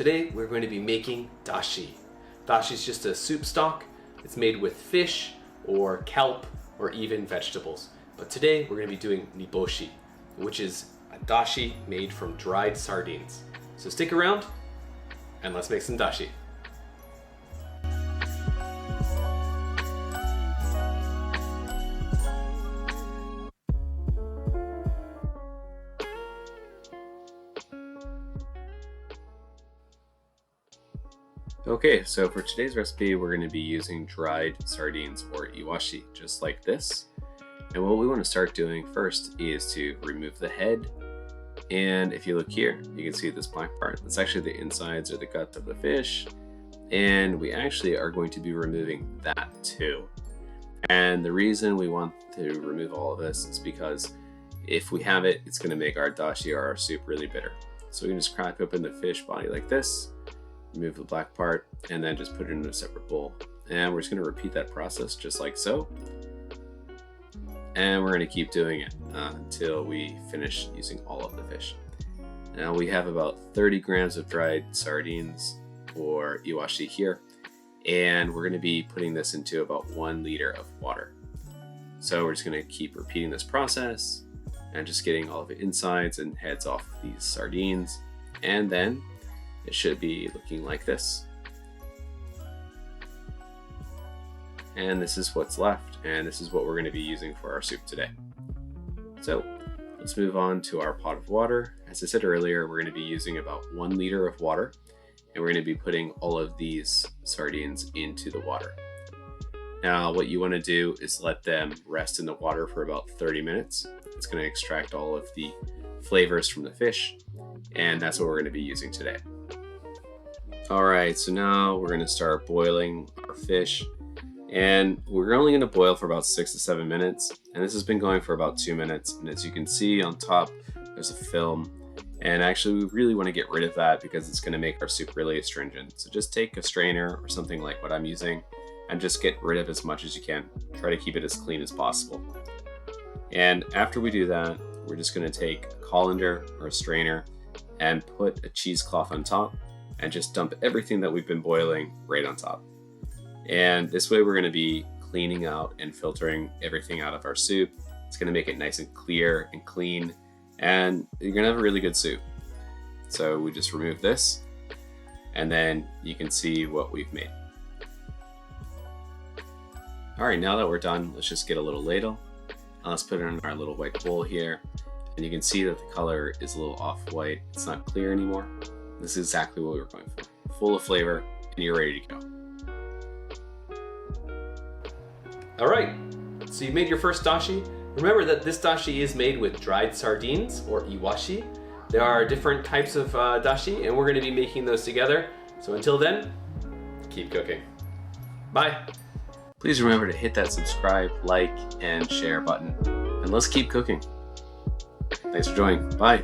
Today we're going to be making dashi. Dashi is just a soup stock. It's made with fish or kelp or even vegetables. But today we're going to be doing niboshi, which is a dashi made from dried sardines. So stick around and let's make some dashi. Okay, so for today's recipe, we're going to be using dried sardines or iwashi, just like this. And what we want to start doing first is to remove the head. And if you look here, you can see this black part. That's actually the insides or the gut of the fish. And we actually are going to be removing that too. And the reason we want to remove all of this is because if we have it, it's going to make our dashi or our soup really bitter. So we can just crack open the fish body like this. Remove the black part, and then just put it in a separate bowl. And we're just going to repeat that process just like so. And we're going to keep doing it until we finish using all of the fish. Now we have about 30 grams of dried sardines or iwashi here. And we're going to be putting this into about 1 liter of water. So we're just going to keep repeating this process and just getting all of the insides and heads off these sardines. And then it should be looking like this. And this is what's left, and this is what we're going to be using for our soup today. So let's move on to our pot of water. As I said earlier, we're going to be using about 1 liter of water, and we're going to be putting all of these sardines into the water. Now what you want to do is let them rest in the water for about 30 minutes. It's going to extract all of the flavors from the fish, and that's what we're going to be using today. Alright, so now we're going to start boiling our fish, and we're only going to boil for about 6 to 7 minutes, and this has been going for about 2 minutes. And as you can see on top, there's a film, and actually we really want to get rid of that because it's going to make our soup really astringent. So just take a strainer or something like what I'm using and just get rid of as much as you can. Try to keep it as clean as possible. And after we do that, we're just going to take a colander or a strainer and put a cheesecloth on top and just dump everything that we've been boiling right on top. And this way we're going to be cleaning out and filtering everything out of our soup. It's going to make it nice and clear and clean, and you're going to have a really good soup. So we just remove this, and then you can see what we've made. Alright, now that we're done, let's just get a little ladle. Let's put it in our little white bowl here, and you can see that the color is a little off-white. It's not clear anymore. This is exactly what we were going for. Full of flavor, and you're ready to go. Alright, so you made your first dashi. Remember that this dashi is made with dried sardines or iwashi. There are different types of dashi, and we're going to be making those together. So until then, keep cooking. Bye! Please remember to hit that subscribe, like, and share button. And let's keep cooking. Thanks for joining. Bye!